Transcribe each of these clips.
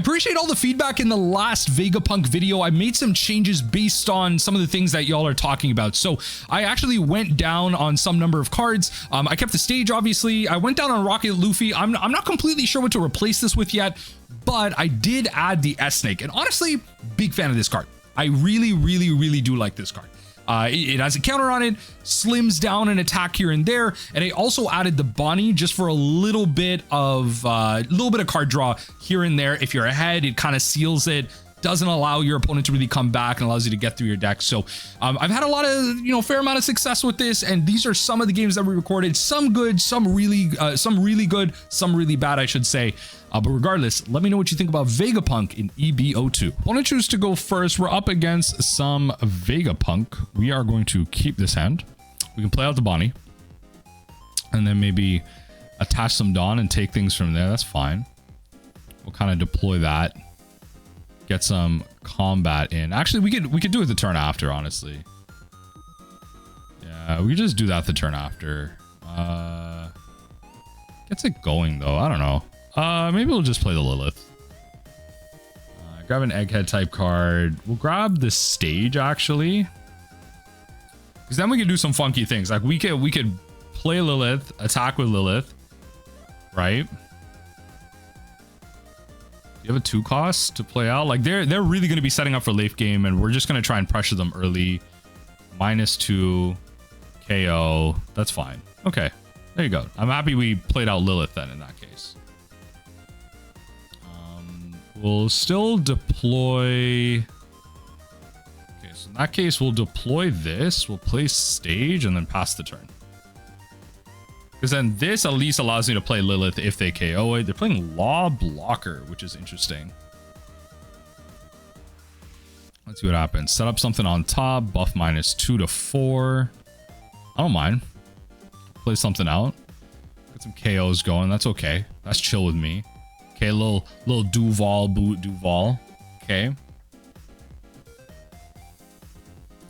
appreciate all the feedback in the last Vegapunk video. I made some changes based on some of the things that y'all are talking about. So I actually went down on some number of cards. I kept the stage, obviously. I went down on Rocket Luffy. I'm not completely sure what to replace this with yet, but I did add the S-Snake. And honestly, big fan of this card. I really do like this card. It has a counter on it, slims down an attack here and there, and I also added the Bonnie just for a little bit of card draw here and there. If you're ahead, it kind of seals it, doesn't allow your opponent to really come back, and allows you to get through your deck. So I've had a lot of, fair amount of success with this, and these are some of the games that we recorded. Some good, some really good, some really bad, I should say. But regardless, let me know what you think about Vegapunk in EB02. I want to choose to go first. We're up against some Vegapunk. We are going to keep this hand. We can play out the Bonnie, and then maybe attach some Dawn and take things from there. That's fine. We'll kind of deploy that. Get some combat in. Actually, we could do it the turn after, honestly. Yeah, we could just do that the turn after. Gets it going though. I don't know. Maybe we'll just play the Lilith. Grab an Egghead type card. We'll grab the stage actually, because then we can do some funky things. Like we could play Lilith, attack with Lilith, right? You have a 2 cost to play out. Like they're really going to be setting up for late game, and we're just going to try and pressure them early. -2 KO. That's fine. Okay, there you go. I'm happy we played out Lilith then in that case. We'll still deploy. Okay, so in that case, we'll deploy this. We'll play stage and then pass the turn. Because then this at least allows me to play Lilith if they KO it. They're playing Law Blocker, which is interesting. Let's see what happens. Set up something on top. Buff -2 to 4. I don't mind. Play something out. Get some KOs going. That's okay. That's chill with me. Okay, little Duval, boot Duval. Okay.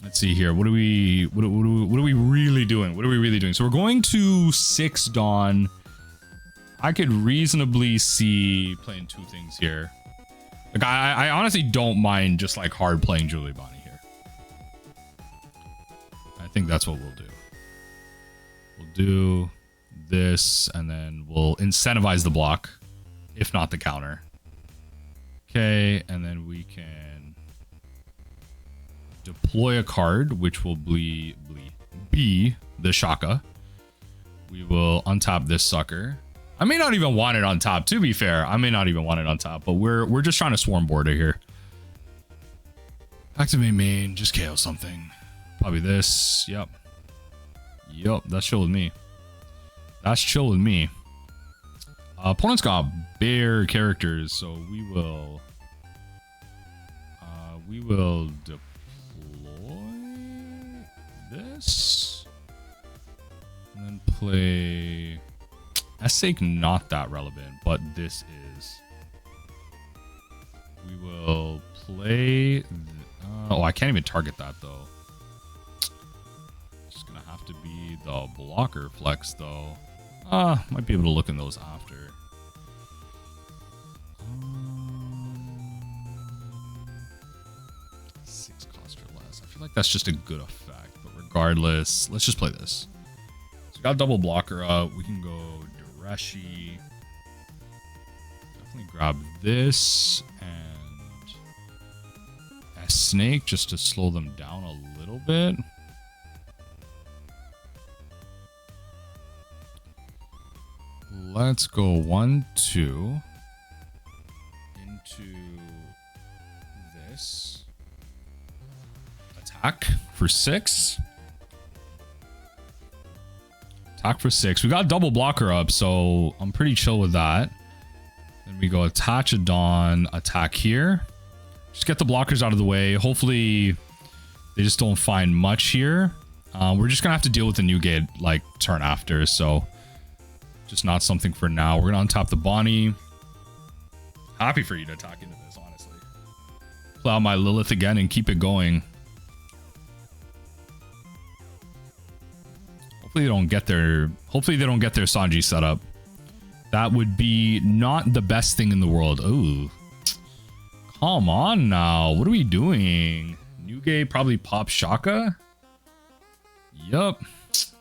Let's see here. What are we really doing? What are we really doing? So we're going to 6 Dawn. I could reasonably see playing 2 things here. Like I honestly don't mind just like hard playing Julie Bonnie here. I think that's what we'll do. We'll do this, and then we'll incentivize the block, if not the counter. Okay, and then we can deploy a card, which will be the Shaka. We will untap this sucker. I may not even want it on top, to be fair. I may not even want it on top, but we're just trying to swarm border here. Activate main, just KO something. Probably this. Yep, that's chill with me. That's chill with me. Opponent's got bare characters, so we will deploy this and then play S-Sake. Not that relevant, but this is. We will play oh, I can't even target that though. Just gonna have to be the blocker flex though. Might be able to look in those after. 6 cost or less. I feel like that's just a good effect, but regardless, let's just play this. So we got double blocker up. We can go Dureshi. Definitely grab this and a snake just to slow them down a little bit. Let's go 1-2 into this. Attack for 6. Attack for 6. We got double blocker up, so I'm pretty chill with that. Then we go attach a Dawn, attack here. Just get the blockers out of the way. Hopefully they just don't find much here. We're just gonna have to deal with the new gate like turn after, so just not something for now. We're gonna untap the Bonnie. Happy for you to attack into this, honestly. Play out my Lilith again and keep it going. Hopefully they don't get their Sanji set up. That would be not the best thing in the world. Ooh. Come on now. What are we doing? Newgate probably pop Shaka. Yup.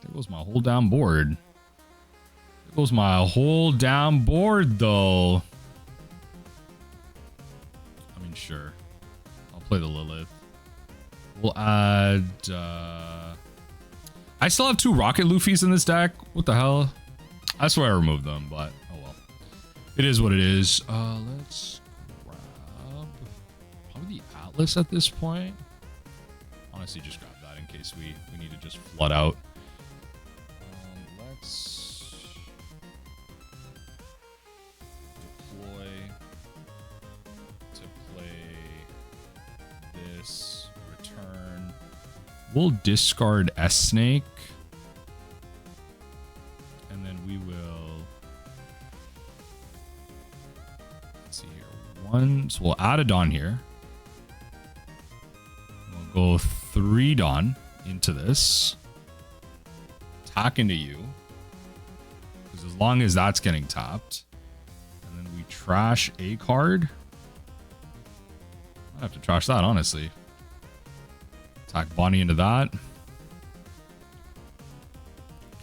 There goes my whole damn board. There goes my whole damn board, though. I mean, sure. I'll play the Lilith. We'll add... I still have 2 Rocket Luffys in this deck. What the hell? I swear I removed them, but oh well. It is what it is. Let's grab probably the Atlas at this point. Honestly, just grab that in case we need to just flood out. Let's deploy to play this return. We'll discard S-Snake. And then we will... Let's see here. 1. So we'll add a Dawn here. We'll go 3 Dawn into this. Attack into you. Because as long as that's getting tapped. And then we trash a card. I have to trash that, honestly. Attack Bonnie into that.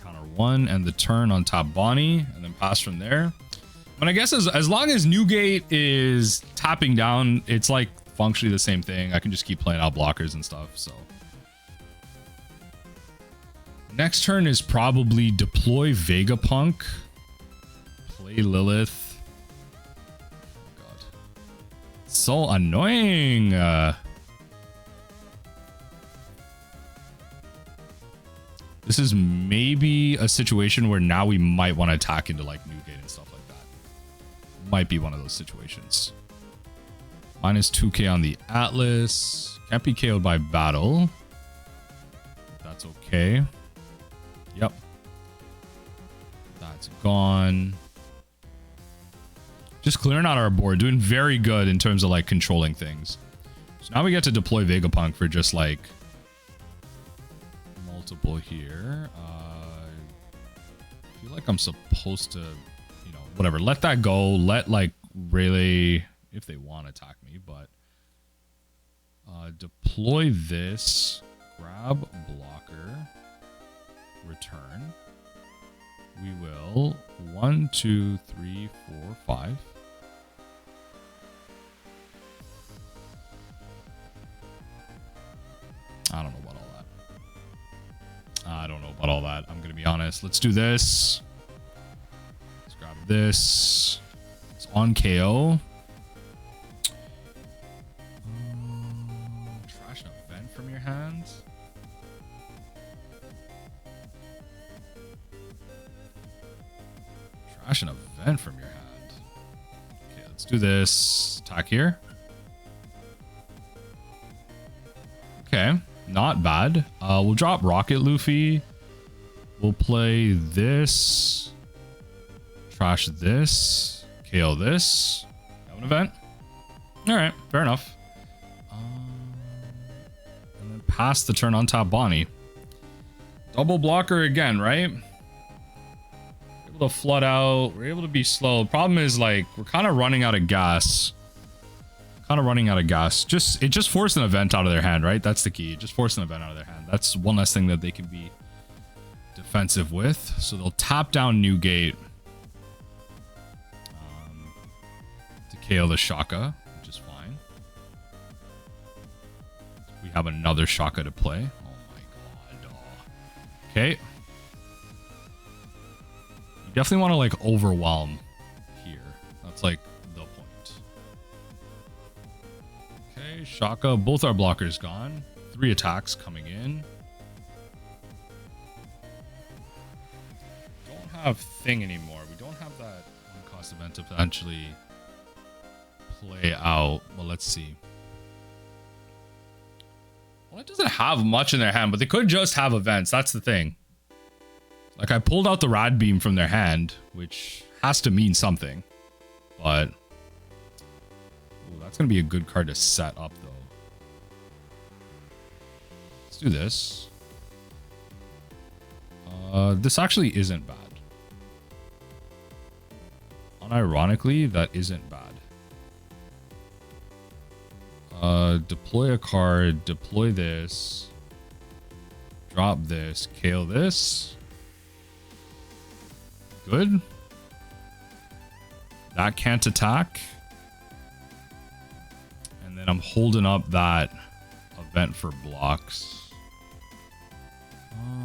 Counter 1 and the turn on top Bonnie. And then pass from there. But I guess as long as Newgate is tapping down, it's like functionally the same thing. I can just keep playing out blockers and stuff, so. Next turn is probably deploy Vegapunk. Play Lilith. Oh God. So annoying. This is maybe a situation where now we might want to attack into like Newgate and stuff like that. Might be one of those situations. Minus 2k on the Atlas. Can't be KO'd by battle. That's okay. Yep. That's gone. Just clearing out our board. Doing very good in terms of like controlling things. So now we get to deploy Vegapunk for just like multiple here. I feel like I'm supposed to, you know, whatever. Let that go. Let like Rayleigh, if they want to attack me, but deploy this. Grab blocker. Return. We will 1, 2, 3, 4, 5. I don't know about all that. I don't know about all that. I'm gonna be honest. Let's do this. Let's grab this. It's on KO. Trash an event from your hand. Trash an event from your hand. Okay, let's do this. Attack here. Okay, not bad. We'll drop Rocket Luffy. We'll play this. Trash this. KO this. Have an event. All right, fair enough. And then pass the turn on top Bonnie. Double blocker again, right? To flood out. We're able to be slow. Problem is like we're kind of running out of gas. It just forced an event out of their hand, right? That's the key. Just force an event out of their hand. That's one less thing that they can be defensive with. So they'll tap down Newgate to KO the Shaka, which is fine. We have another Shaka to play. Oh my God. Okay. Definitely want to like overwhelm here. That's like the point. Okay, Shaka. Both our blockers gone. 3 attacks coming in. Don't have thing anymore. We don't have that one-cost event to potentially play out. Well, let's see. Well, it doesn't have much in their hand, but they could just have events. That's the thing. Like, I pulled out the Rad Beam from their hand, which has to mean something. But ooh, that's going to be a good card to set up, though. Let's do this. This actually isn't bad. Unironically, that isn't bad. Deploy a card, deploy this, drop this, KO this. Good. That can't attack. And then I'm holding up that event for blocks.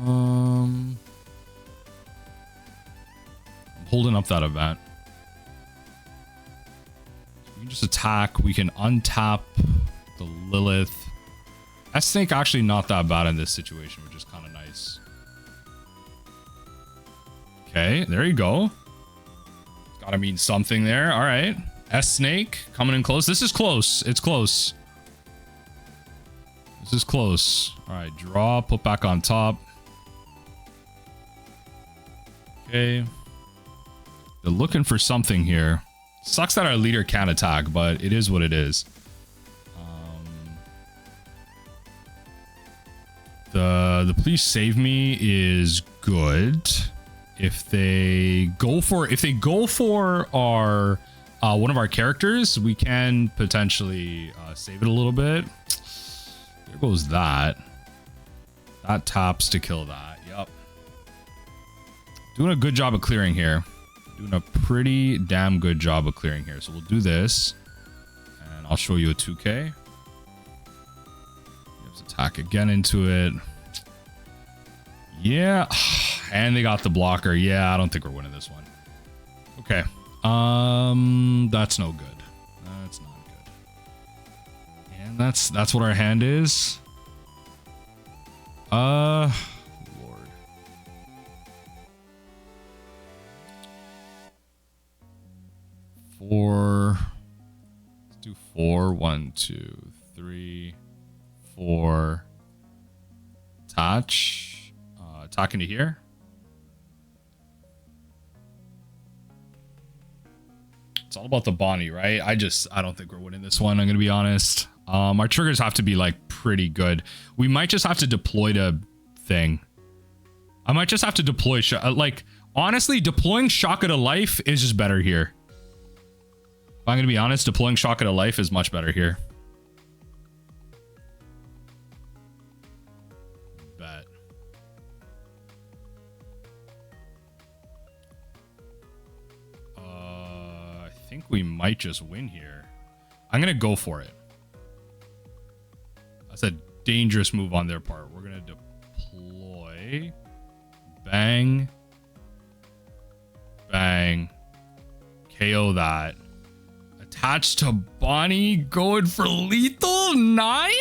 I'm holding up that event. We can just attack. We can untap the Lilith. That snake actually not that bad in this situation, which is kind of nice. Okay, there you go. It's gotta mean something there. All right. S snake coming in close. This is close. It's close. This is close. All right, draw, put back on top. Okay. They're looking for something here. Sucks that our leader can't attack, but it is what it is. The please save me is good. If they go for our one of our characters, we can potentially save it a little bit. There goes that. That taps to kill that. Yep. Doing a good job of clearing here. Doing a pretty damn good job of clearing here. So we'll do this. And I'll show you a 2K. Let's attack again into it. Yeah. And they got the blocker. Yeah, I don't think we're winning this one. Okay. That's no good. That's not good. And that's what our hand is. Lord. 4. Let's do 4. 1, 2, 3, 4. Attach. Talking to here. It's all about the Bonnie, right? I don't think we're winning this one. I'm gonna be honest. Our triggers have to be like pretty good. We might just have to deploy the thing. I might just have to deploy like honestly, deploying Shock to Life is just better here. If I'm gonna be honest, deploying Shock to Life is much better here. Bet. I think we might just win here. I'm gonna go for it. That's a dangerous move on their part. We're gonna deploy. Bang. Bang. KO that. Attached to Bonnie, going for lethal 9?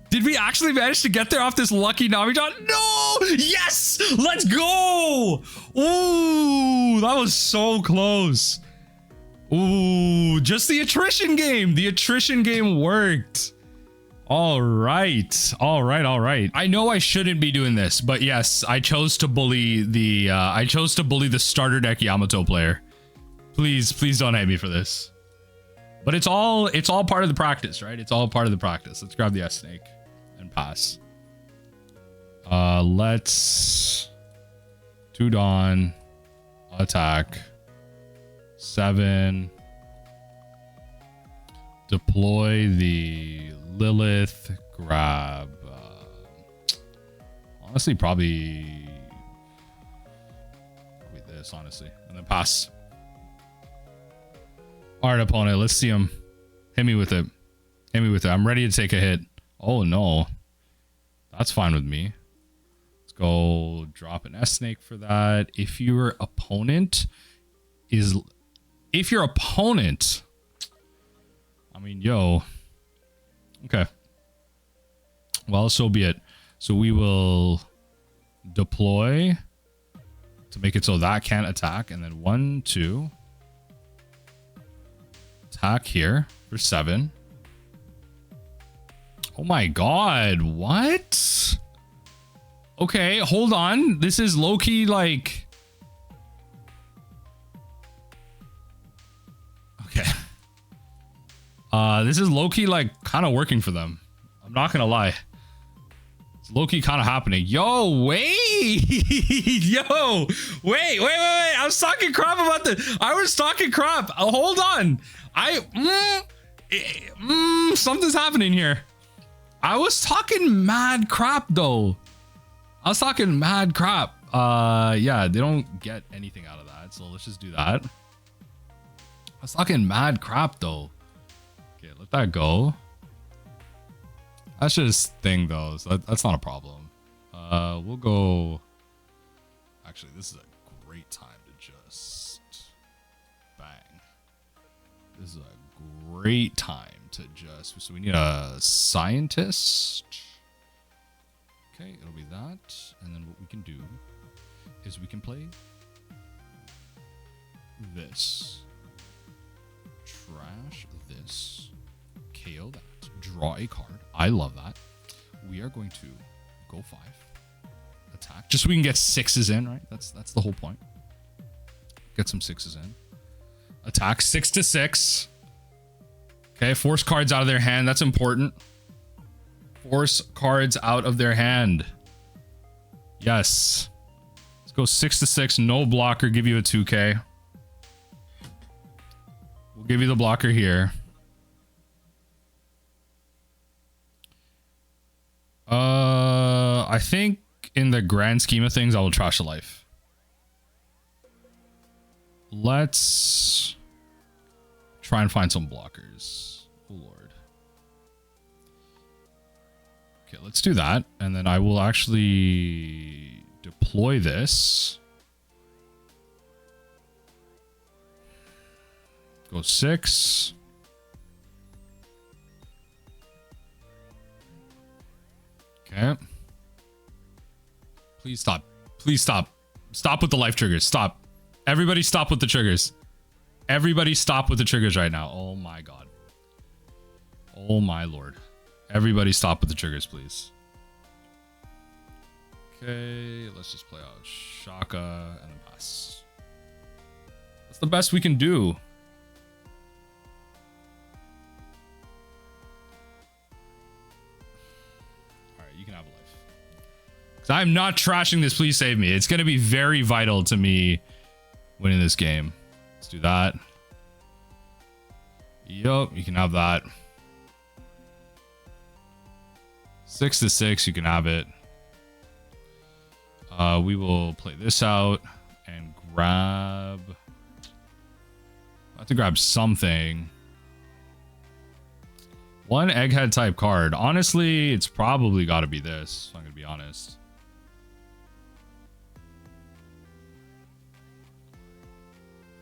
Did we actually manage to get there off this lucky Nami shot? No! Yes! Let's go! Ooh, that was so close. Ooh, just the attrition game. The attrition game worked. All right. All right. All right. I know I shouldn't be doing this, but yes, I chose to bully the starter deck Yamato player. Please don't hate me for this. But it's all part of the practice, right? It's all part of the practice. Let's grab the S snake and pass. Let's 2 Dawn attack 7. Deploy the Lilith, grab honestly probably this, honestly, and then pass. All right, opponent, let's see him. Hit me with it. Hit me with it. I'm ready to take a hit. Oh no, that's fine with me. Let's go drop an S snake for that. If your opponent, I mean, yo. Okay. Well, so be it. So we will deploy to make it so that can't attack. And then 1, 2. Attack here for 7. Oh my god. What? Okay, hold on. This is low-key like... Okay. This is low-key like kind of working for them. I'm not gonna lie. It's low-key kind of happening. Yo, wait. Yo, wait. I was talking crap about this. I was talking crap. Hold on. Something's happening here. I was talking mad crap though. I was talking mad crap. Yeah, they don't get anything out of that, so let's just do that. I was talking mad crap though. Okay, let that go. That's just thing though, so that's not a problem. We'll go. Actually, this is a great time to just bang. This is a great time to just. So we need a scientist. Okay, it'll be that, and then what we can do is we can play this, trash this, KO that, draw a card. I love that. We are going to go 5, attack, just so we can get 6s in, right? That's the whole point. Get some 6s in. Attack 6 to 6. Okay, force cards out of their hand. That's important. Force cards out of their hand. Yes. Let's go 6 to 6. No blocker. Give you a 2K. We'll give you the blocker here. I think in the grand scheme of things, I will trash a life. Let's try and find some blockers. Oh Lord. Okay, let's do that. And then I will actually deploy this. Go 6. Okay. Please stop. Please stop. Stop with the life triggers. Stop. Everybody stop with the triggers. Everybody stop with the triggers right now. Oh my God. Oh my Lord. Everybody stop with the triggers, please. Okay, let's just play out Shaka and then pass. That's the best we can do. Alright, you can have a life. Because I'm not trashing this, please save me. It's going to be very vital to me winning this game. Let's do that. Yup, you can have that. 6 to 6, you can have it. We will play this out and grab. I have to grab something. One egghead type card. Honestly, it's probably got to be this, if I'm going to be honest.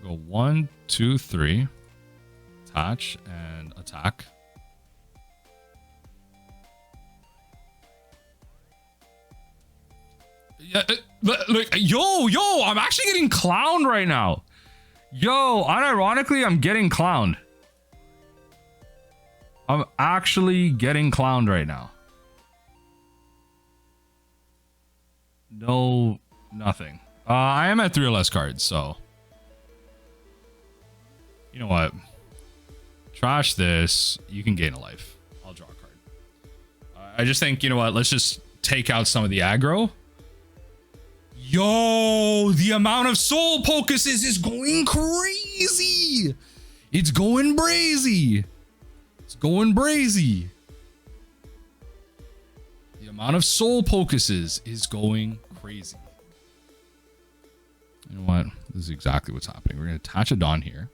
Go 1, 2, 3. Attach and attack. Yeah, like, yo, I'm actually getting clowned right now. Yo, unironically, I'm getting clowned. I'm actually getting clowned right now. No, nothing. I am at 3 or less cards, so. You know what? Trash this. You can gain a life. I'll draw a card. I just think, you know what? Let's just take out some of the aggro. Yo, the amount of soul focuses is going crazy. It's going brazy. It's going brazy. The amount of soul focuses is going crazy. You know what? This is exactly what's happening. We're going to attach a Dawn here.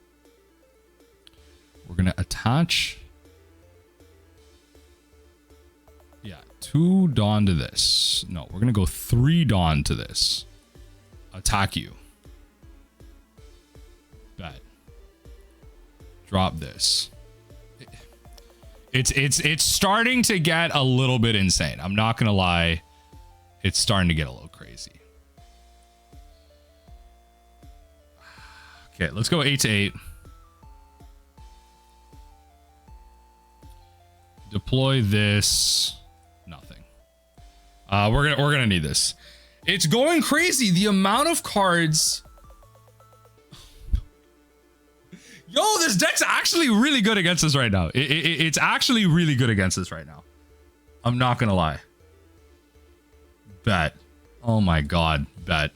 We're going to attach. Yeah, 2 Dawn to this. No, we're going to go 3 Dawn to this. Attack you. Bet. Drop this. It's starting to get a little bit insane. I'm not going to lie. It's starting to get a little crazy. Okay, let's go 8 to 8. Deploy this. Nothing. We're gonna need this. It's going crazy. The amount of cards. Yo, this deck's actually really good against us right now. It's actually really good against us right now. I'm not gonna lie. Bet. Oh my God. Bet.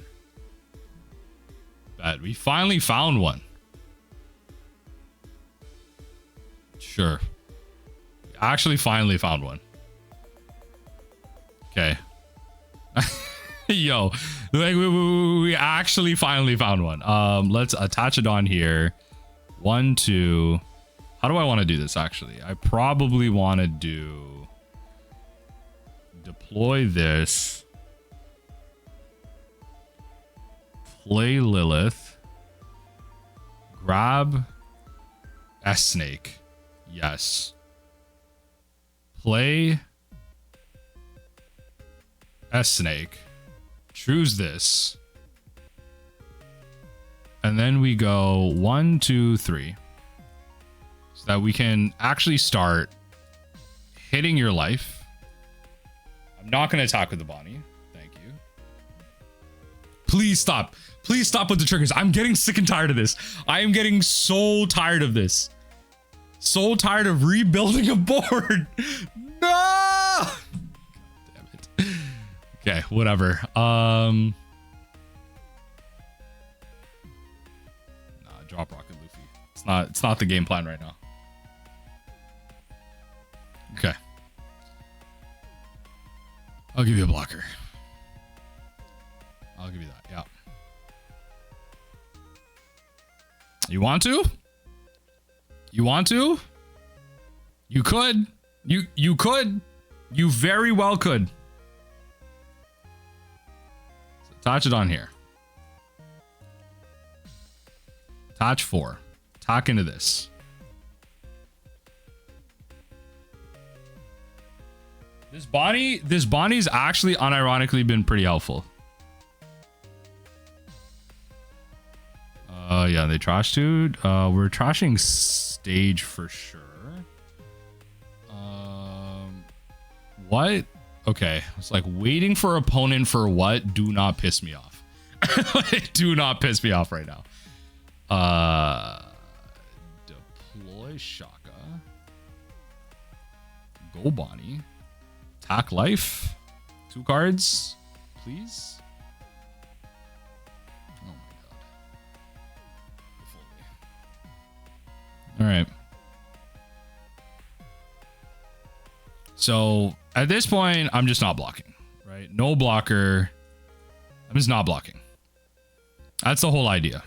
Bet. We finally found one. Sure. Actually, finally found one. Okay. Yo, like we actually finally found one. Let's attach it on here. 1, 2. How do I want to do this? Actually, I probably want to do deploy this. Play Lilith. Grab S Snake. Yes. Play S Snake. Choose this. And then we go 1, 2, 3. So that we can actually start hitting your life. I'm not going to attack with the Bonnie. Thank you. Please stop. Please stop with the triggers. I'm getting sick and tired of this. I am getting so tired of this. So tired of rebuilding a board. No! Damn it. Okay, whatever. Nah, drop Rocket Luffy. It's not the game plan right now. Okay. I'll give you a blocker. I'll give you that. Yeah. You want to? You want to? You could. You could. You very well could. So attach it on here. Attach 4. Tack into this. This Bonnie's actually unironically been pretty helpful. Yeah, they trash dude. We're trashing stage for sure. What? Okay, it's like waiting for opponent for what? Do not piss me off. Do not piss me off right now. Deploy Shaka. Go Bonnie. Attack life. 2 cards, please. Oh my god. All right. So at this point, I'm just not blocking, right? No blocker. I'm just not blocking. That's the whole idea.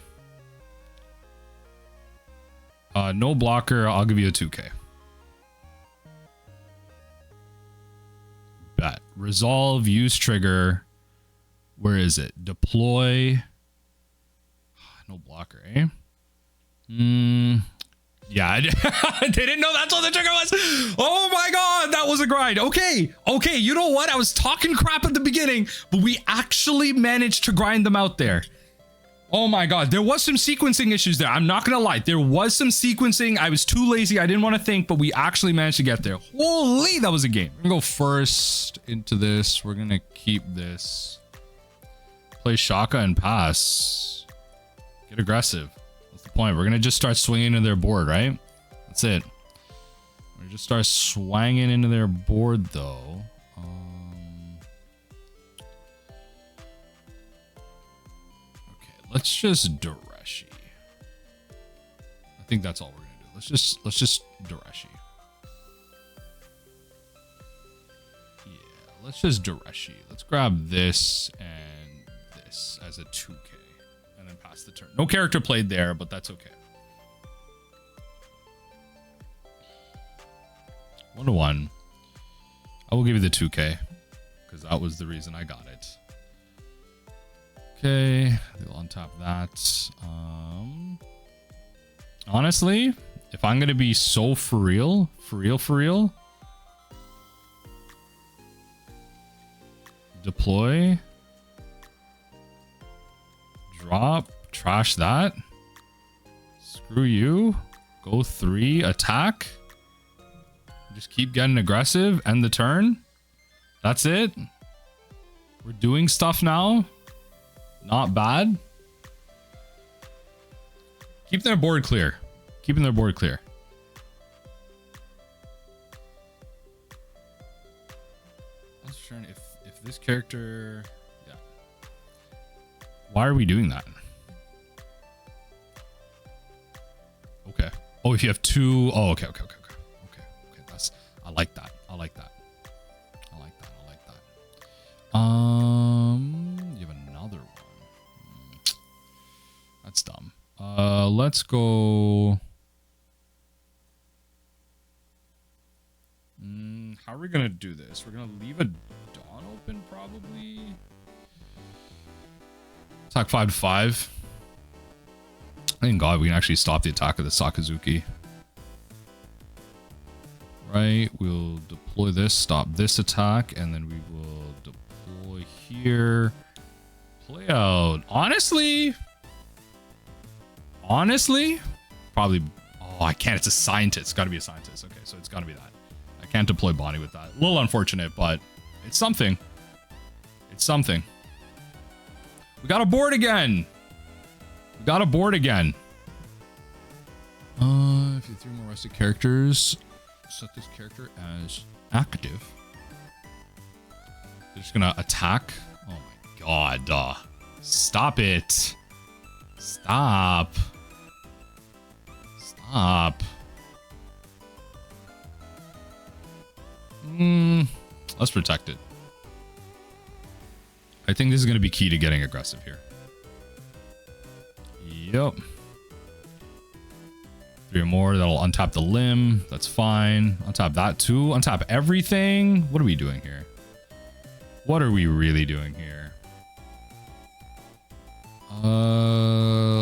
No blocker. I'll give you a 2K. Bet. Resolve, use trigger. Where is it? Deploy. No blocker, eh? Yeah, they didn't know that's what the trigger was. Oh my god, that was a grind. Okay, you know what? I was talking crap at the beginning, but we actually managed to grind them out there. Oh my god, there was some sequencing issues there. I'm not gonna lie, there was some sequencing. I was too lazy, I didn't want to think, but we actually managed to get there. Holy, that was a game. We're gonna go first into this. We're gonna keep this. Play Shaka and pass. Get aggressive. That's the point. We're gonna just start swinging into their board, right? That's it. We're gonna just start swanging into their board, though. Okay, let's just Dareshi. I think that's all we're gonna do. Let's just Dareshi. Yeah, let's just Dareshi. Let's grab this and this as a 2K. And then pass the turn. No character played there, but that's okay. 1-1. I will give you the 2K because that was the reason I got it. Okay, they'll untap that. Honestly, if I'm gonna be so for real, deploy. Drop, trash that. Screw you. Go 3, attack. Just keep getting aggressive. End the turn. That's it. We're doing stuff now. Not bad. Keep their board clear. Keeping their board clear. I was trying if this character. Why are we doing that? Okay. Oh, if you have 2. Oh, okay. like that. I like that. I like that. I like that. You have another one. That's dumb. Let's go. How are we gonna do this? We're gonna leave a Dawn open, probably. Attack 5-5. Thank God we can actually stop the attack of the Sakazuki. Right, we'll deploy this, stop this attack, and then we will deploy here. Play out. Honestly, probably. Oh, I can't. It's a scientist. It's got to be a scientist. Okay, so it's got to be that. I can't deploy Bonnie with that. A little unfortunate, but it's something. It's something. We got a board again. We got a board again. If you have 3 more rested characters, set this character as active. They're just gonna attack. Oh my god. Stop it. Stop. Stop. Let's protect it. I think this is gonna be key to getting aggressive here. Yep. 3 more, that'll untap the limb. That's fine. Untap that too. Untap everything. What are we doing here? What are we really doing here?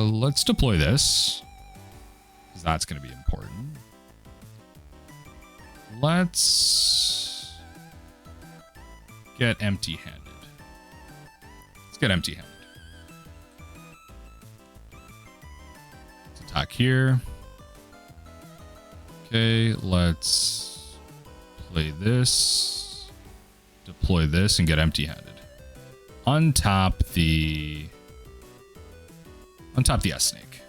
Let's deploy this, because that's going to be important. Let's get empty-handed. Let's get empty-handed. Let's attack here. Okay, let's play this, deploy this, and get empty-handed. Untap the S-Snake.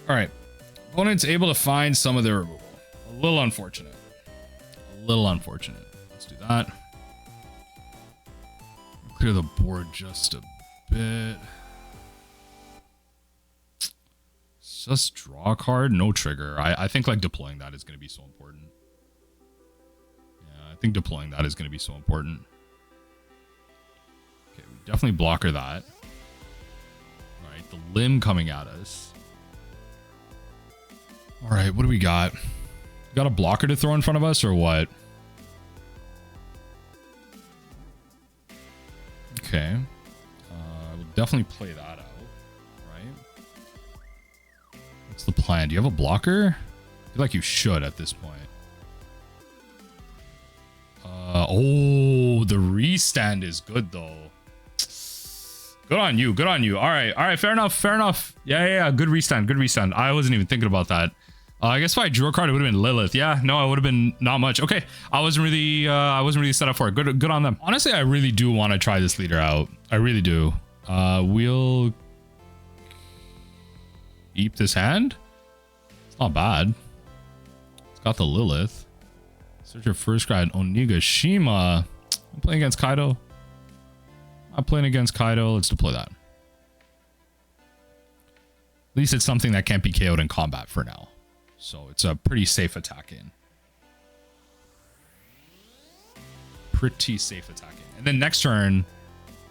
All right, opponent's able to find some of their removal. A little unfortunate. A little unfortunate. Let's do that. Clear the board just a bit. Just draw a card, no trigger. I think like deploying that is going to be so important. Yeah, I think deploying that is going to be so important. Okay, we definitely blocker that. All right, the limb coming at us. All right, what do we got? Got a blocker to throw in front of us or what? Okay. We'll definitely play that out. What's the plan? Do you have a blocker? I feel like you should at this point. Oh, the restand is good though. Good on you. Good on you. All right. All right. Fair enough. Fair enough. Yeah. Good restand. Good restand. I wasn't even thinking about that. I guess if I drew a card, it would have been Lilith. Yeah. No, it would have been not much. Okay. I wasn't really set up for it. Good on them. Honestly, I really do want to try this leader out. I really do. We'll keep this hand. It's not bad. It's got the Lilith. Search your first card. Onigashima. I'm playing against Kaido. I'm playing against Kaido. Let's deploy that. At least it's something that can't be KO'd in combat for now. So it's a pretty safe attack in. Pretty safe attack in. And then next turn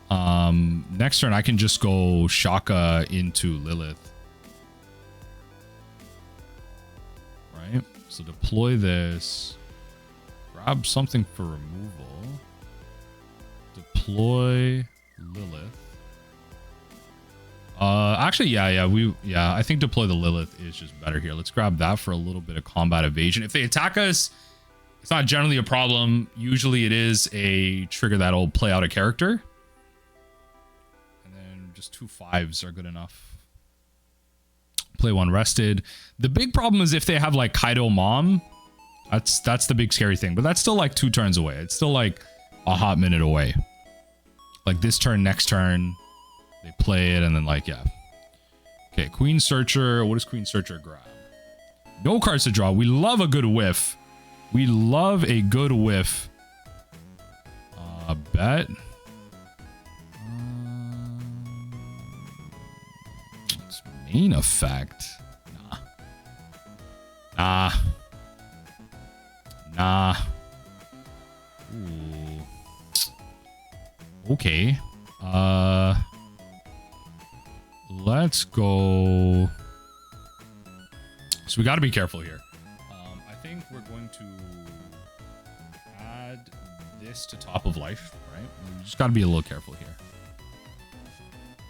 I can just go Shaka into Lilith. Right? So deploy this. Grab something for removal. Deploy Lilith. Actually, yeah, I think deploy the Lilith is just better here. Let's grab that for a little bit of combat evasion. If they attack us, it's not generally a problem. Usually it is a trigger that'll play out a character. And then just 2 5s are good enough. Play 1 rested. The big problem is if they have like Kaido Mom. That's the big scary thing. But that's still like 2 turns away. It's still like a hot minute away. Like this turn, next turn. They play it and then like, yeah. Okay, Queen Searcher. What does Queen Searcher grab? No cards to draw. We love a good whiff. We love a good whiff. Bet. It's main effect. Nah. Nah. Ooh. Okay. Let's go. So we got to be careful here. I think we're going to add this to top of life, right? We just got to be a little careful here.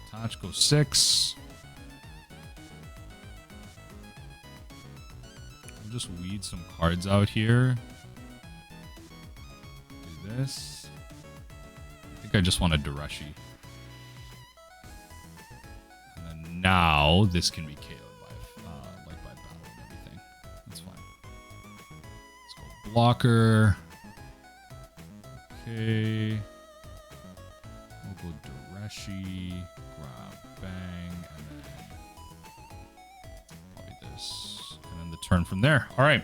Attach goes 6. We'll just weed some cards out here. Do this. I think I just want a Dureshi. And then now this can be KO'd by like by battle and everything. That's fine. Let's go blocker. Okay. We'll go Dureshi. Grab bang, and then probably this, and then the turn from there. All right,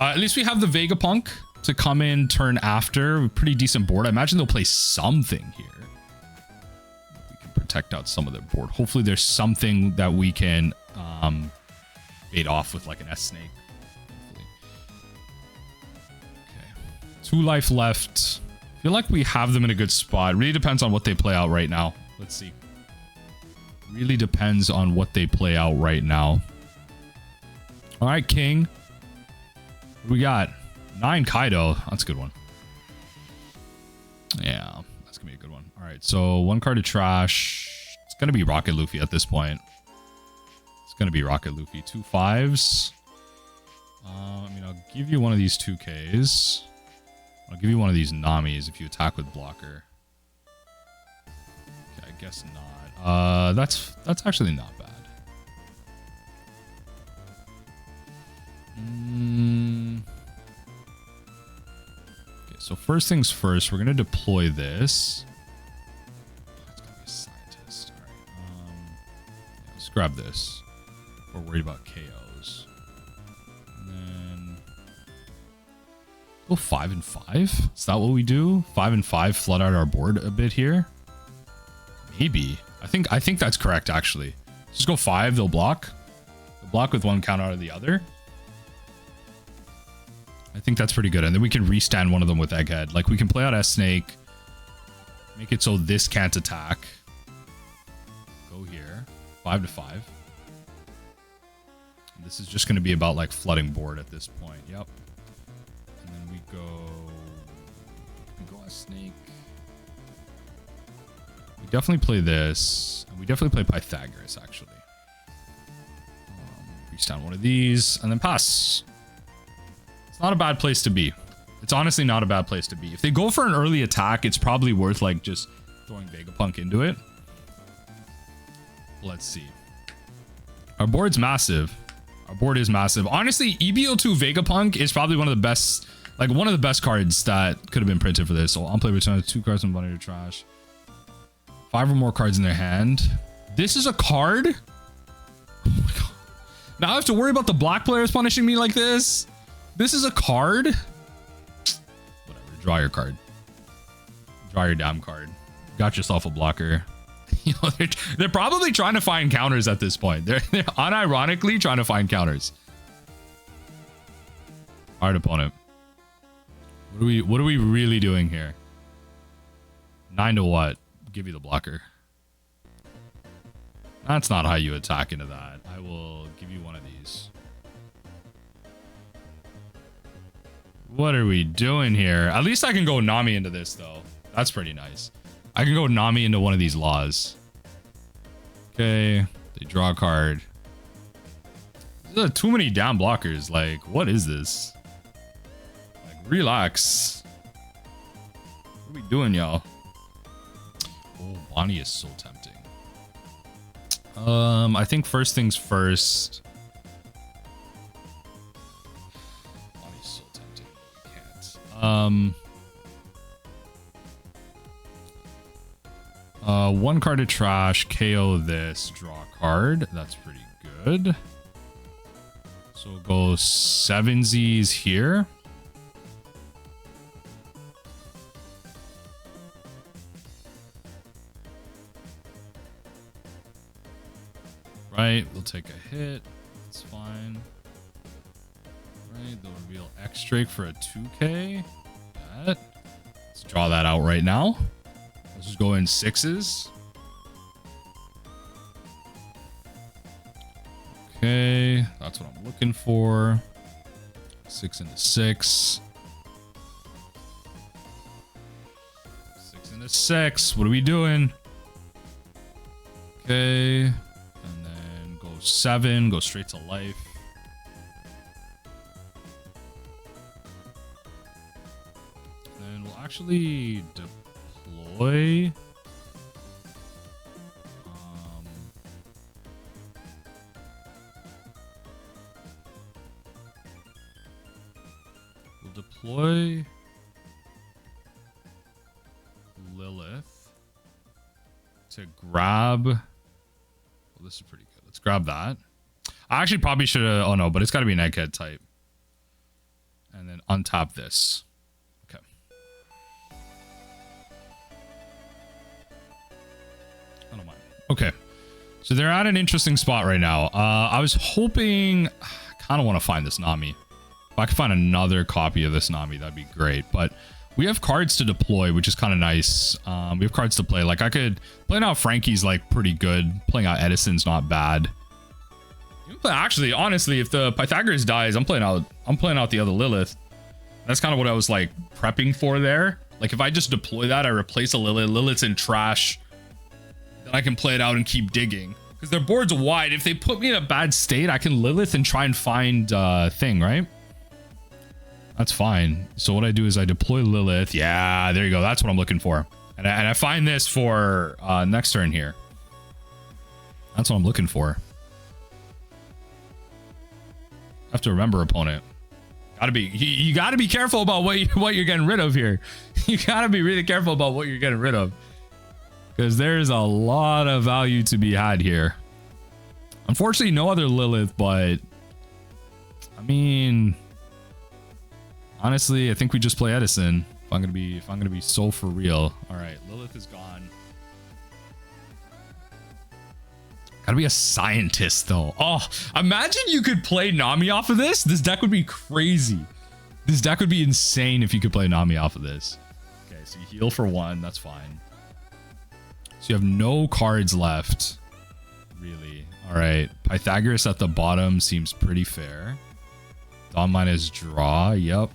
at least we have the Vegapunk to come in turn after. Pretty decent board. I imagine they'll play something here. We can protect out some of their board. Hopefully there's something that we can bait off with like an S snake. Hopefully. Okay, 2 life left. I feel like we have them in a good spot. Really depends on what they play out right now. Let's see. Really depends on what they play out right now. All right, King. What do we got? 9 Kaido. That's a good one. Yeah, that's going to be a good one. All right, so 1 card of trash. It's going to be Rocket Luffy at this point. It's going to be Rocket Luffy. 2 5s. I mean, I'll give you one of these 2Ks. I'll give you one of these Namis if you attack with blocker. Okay, I guess not. That's actually not bad. Okay, so first things first, we're gonna deploy this. It's gonna be a scientist. All right. Yeah, let's grab this. We're worried about KOs. And then go 5 and 5. Is that what we do? 5 and 5, flood out our board a bit here. Maybe. I think that's correct, actually. Just go 5, they'll block. They'll block with 1 count out of the other. I think that's pretty good. And then we can restand one of them with Egghead. Like, we can play out S-Snake. Make it so this can't attack. Go here. 5 to 5. And this is just going to be about, like, flooding board at this point. Yep. And then we go S-Snake. We definitely play this. And we definitely play Pythagoras, actually. Reach down one of these and then pass. It's not a bad place to be. It's honestly not a bad place to be. If they go for an early attack, it's probably worth like just throwing Vegapunk into it. Let's see. Our board's massive. Our board is massive. Honestly, EB02 Vegapunk is probably one of the best, like one of the best cards that could have been printed for this. So on play return 2 cards from bottom of trash. 5 or more cards in their hand. This is a card? Oh my god. Now I have to worry about the black players punishing me like this? This is a card? Whatever, draw your card. Draw your damn card. Got yourself a blocker. You know, they're probably trying to find counters at this point. They're unironically trying to find counters. Hard opponent. What are we really doing here? 9 to what? Give you the blocker. That's not how you attack into that. I will give you one of these. What are we doing here? At least I can go Nami into this, though. That's pretty nice. I can go Nami into one of these laws. Okay. They draw a card. There's too many damn blockers. Like, what is this? Like, relax. What are we doing, y'all? Oh, Bonnie is so tempting. I think first things first. Bonnie's so tempting. We can't. 1 card of trash, KO this, draw a card. That's pretty good. So we'll go 7Zs here. Right, we'll take a hit. It's fine. Right, they'll reveal X Drake for a 2K. That. Let's draw that out right now. Let's just go in 6s. Okay, that's what I'm looking for. 6 into 6. 6 into 6. What are we doing? Okay, and then go 7. Go straight to life. And then we'll actually deploy. Deploy Lilith to grab. Well, this is pretty good. Let's grab that. I actually probably should have. Oh no, but it's got to be an egghead type. And then untap this. Okay. I don't mind. Okay. So they're at an interesting spot right now. I was hoping. I kind of want to find this Nami. If I could find another copy of this Nami, that'd be great. But we have cards to deploy, which is kind of nice. We have cards to play. Like I could playing out Frankie's like pretty good. Playing out Edison's not bad. Actually, honestly, if the Pythagoras dies, I'm playing out the other Lilith. That's kind of what I was like prepping for there. Like if I just deploy that, I replace a Lilith. Lilith's in trash. Then I can play it out and keep digging. Because their board's wide. If they put me in a bad state, I can Lilith and try and find thing, right? That's fine. So what I do is I deploy Lilith. Yeah, there you go. That's what I'm looking for. And I find this for next turn here. That's what I'm looking for. I have to remember, opponent. You gotta be careful about what you're getting rid of here. You gotta be really careful about what you're getting rid of. Because there's a lot of value to be had here. Unfortunately, no other Lilith, but I mean, honestly, I think we just play Edison. If I'm gonna be so for real. All right, Lilith is gone. Gotta be a scientist though. Oh, imagine you could play Nami off of this. This deck would be crazy. This deck would be insane if you could play Nami off of this. Okay, so you heal for 1. That's fine. So you have no cards left, really. All right, Pythagoras at the bottom seems pretty fair. Dawn minus draw. Yep.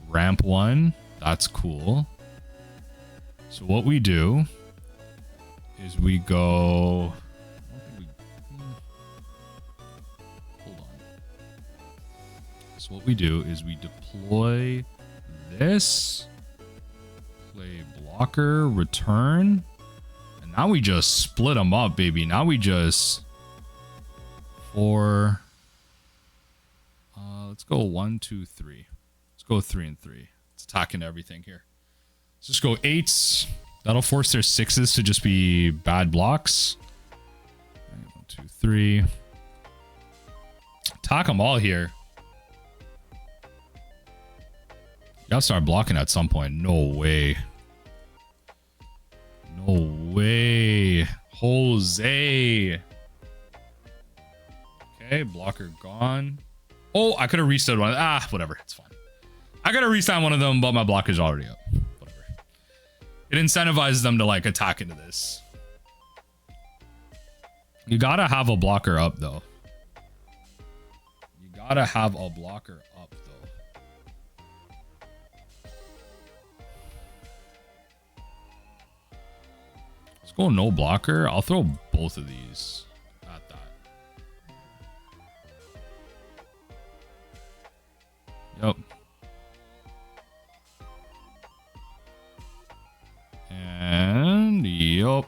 Ramp 1. That's cool. So what we do is we go. Hold on. So what we do is we deploy this, play blocker, return, and now we just split them up, baby. Now we just let's go 1, 2, 3. Let's go 3 and 3. It's attacking everything here. Let's just go 8s. That'll force their 6s to just be bad blocks. 1, 2, 3. Attack them all here. You gotta start blocking at some point. No way. No way. Jose. Okay, blocker gone. Oh, I could have reset one. Ah, whatever. It's fine. I gotta resign one of them, but my block is already up. Whatever. It incentivizes them to like attack into this. You gotta have a blocker up though. You gotta have a blocker up though. Let's go no blocker. I'll throw both of these at that. Yep. And yep.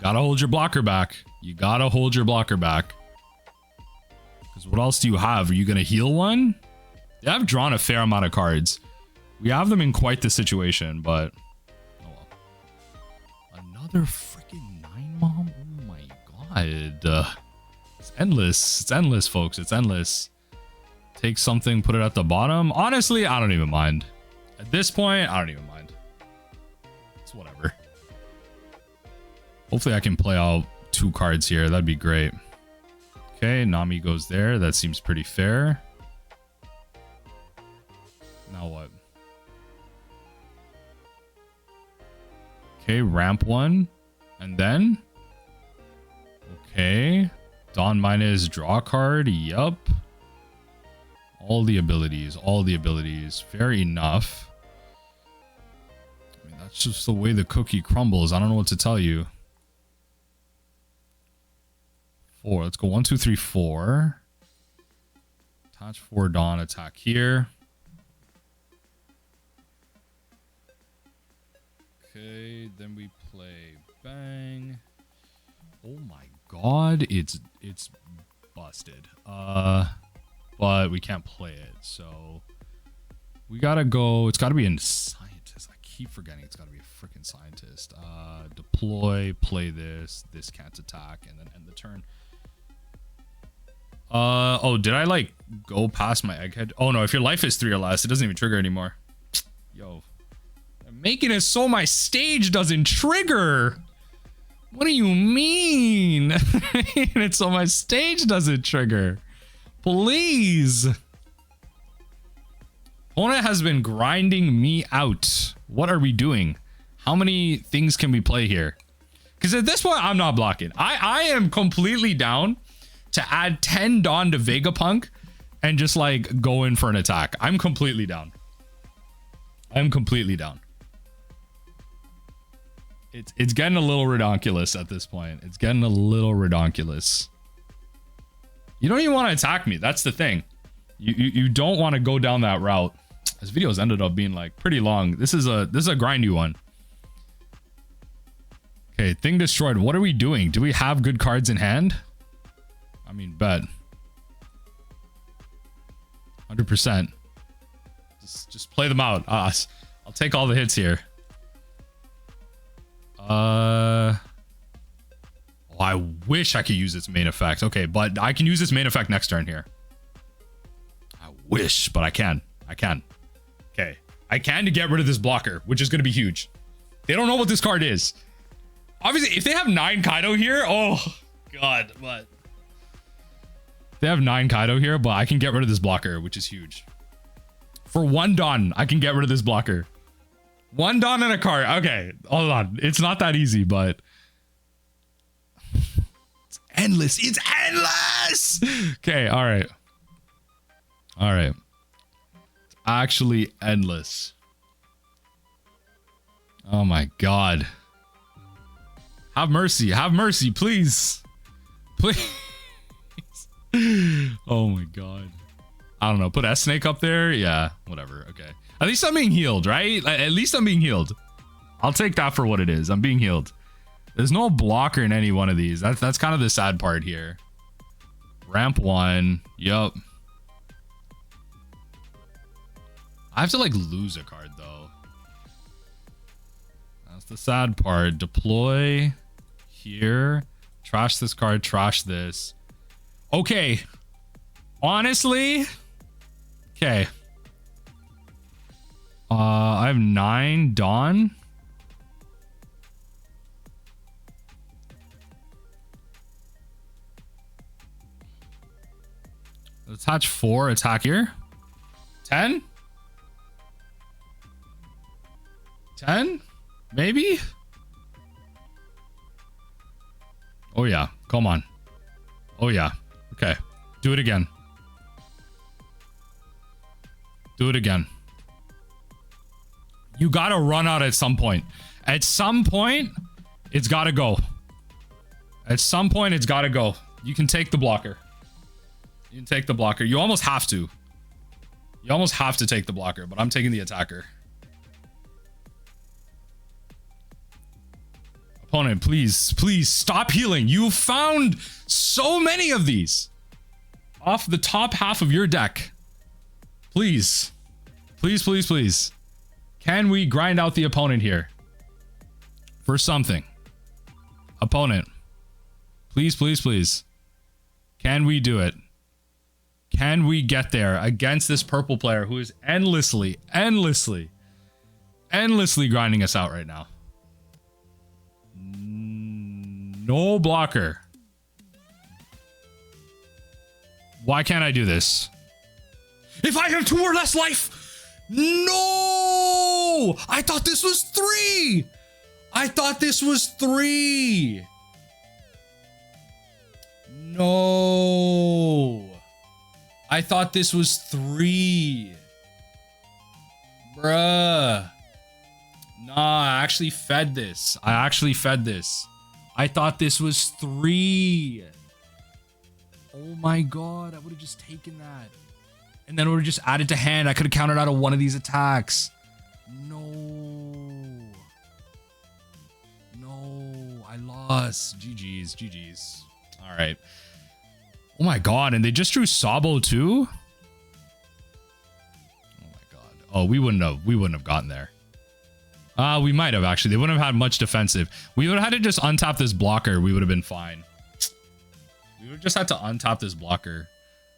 Gotta hold your blocker back. You gotta hold your blocker back. Because what else do you have? Are you gonna heal one? They have drawn a fair amount of cards. We have them in quite the situation, but oh well. Another freaking 9-mom? Oh my god. It's endless. It's endless, folks. It's endless. Take something, put it at the bottom. Honestly, I don't even mind. At this point, I don't even mind. It's whatever. Hopefully I can play out 2 cards here. That'd be great. Okay, Nami goes there. That seems pretty fair. Now what? Okay, ramp one. And then? Okay. Dawn minus draw card. Yup. All the abilities. All the abilities. Fair enough. I mean, that's just the way the cookie crumbles. I don't know what to tell you. 4. Let's go 1, 2, 3, 4. Attach 4 Dawn. Attack here. Okay, then we play bang. Oh my god, it's busted. But we can't play it, so we gotta go. It's gotta be a scientist. I keep forgetting it's gotta be a freaking scientist. Deploy, play this. This can't attack, and then end the turn. Oh, did I like go past my egghead? Oh no, if your life is 3 or less, it doesn't even trigger anymore. Yo. Making it so my stage doesn't trigger. What do you mean? Making it so my stage doesn't trigger. Please. Opponent has been grinding me out. What are we doing? How many things can we play here? Because at this point, I'm not blocking. I am completely down to add 10 Dawn to Vegapunk and just like go in for an attack. I'm completely down. I'm completely down. It's getting a little redonkulous at this point. It's getting a little redonkulous. You don't even want to attack me. That's the thing. You don't want to go down that route. This video's ended up being like pretty long. This is a grindy one. Okay, thing destroyed. What are we doing? Do we have good cards in hand? I mean, bet. 100%. Just play them out. I'll take all the hits here. Oh, I wish I could use its main effect. Okay, but I can use its main effect next turn here. I wish, but I can. I can. Okay. I can to get rid of this blocker, which is going to be huge. They don't know what this card is. Obviously, if they have 9 Kaido here, oh, God, what? They have 9 Kaido here, but I can get rid of this blocker, which is huge. For 1 Dawn, I can get rid of this blocker. 1 Dawn and a card. Okay, hold on. It's not that easy, but it's endless. It's endless. Okay, all right. All right. It's actually endless. Oh my God. Have mercy. Have mercy, please. Please. Oh my God. I don't know. Put S-Snake up there. Yeah, whatever. Okay. At least I'm being healed, right? At least I'm being healed. I'll take that for what it is. I'm being healed. There's no blocker in any one of these. That's kind of the sad part here. Ramp 1. Yup. I have to like lose a card though. That's the sad part. Deploy here. Trash this card. Trash this. Okay. Honestly. Okay. I have 9 Dawn. Attach 4. Attack here. 10? 10? Maybe? Oh yeah. Come on. Oh yeah. Okay. Do it again. Do it again. You gotta run out at some point. At some point, it's gotta go. At some point, it's gotta go. You can take the blocker. You can take the blocker. You almost have to. You almost have to take the blocker, but I'm taking the attacker. Opponent, please, please stop healing. You found so many of these off the top half of your deck. Please. Please, please, please. Can we grind out the opponent here? For something. Opponent. Please, please, please. Can we do it? Can we get there against this purple player who is endlessly grinding us out right now? No blocker. Why can't I do this? If I have 2 or less life. No! I thought this was 3. I thought this was 3. No. I thought this was 3. Bruh. Nah, I actually fed this. I thought this was 3. Oh my god, I would have just taken that. And then it would have just added to hand. I could have countered out of one of these attacks. No. No, I lost. GG's. All right. Oh my god, and they just drew Sabo too? Oh my god. Oh, we wouldn't have gotten there. We might have actually. They wouldn't have had much defensive. We would have had to just untap this blocker. We would have been fine. We would have just had to untap this blocker.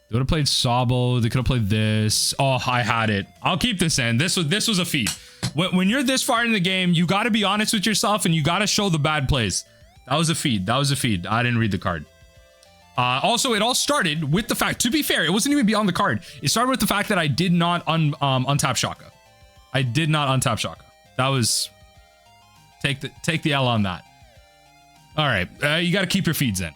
They would have played Sabo. They could have played this. Oh, I had it. I'll keep this in. This was a feat. When you're this far in the game, you got to be honest with yourself and you got to show the bad plays. That was a feed. I didn't read the card. Also, it all started with the fact, to be fair, it wasn't even beyond the card. It started with the fact that I did not untap Shaka. I did not untap Shaka. That was take the L on that. All right, you got to keep your feeds in.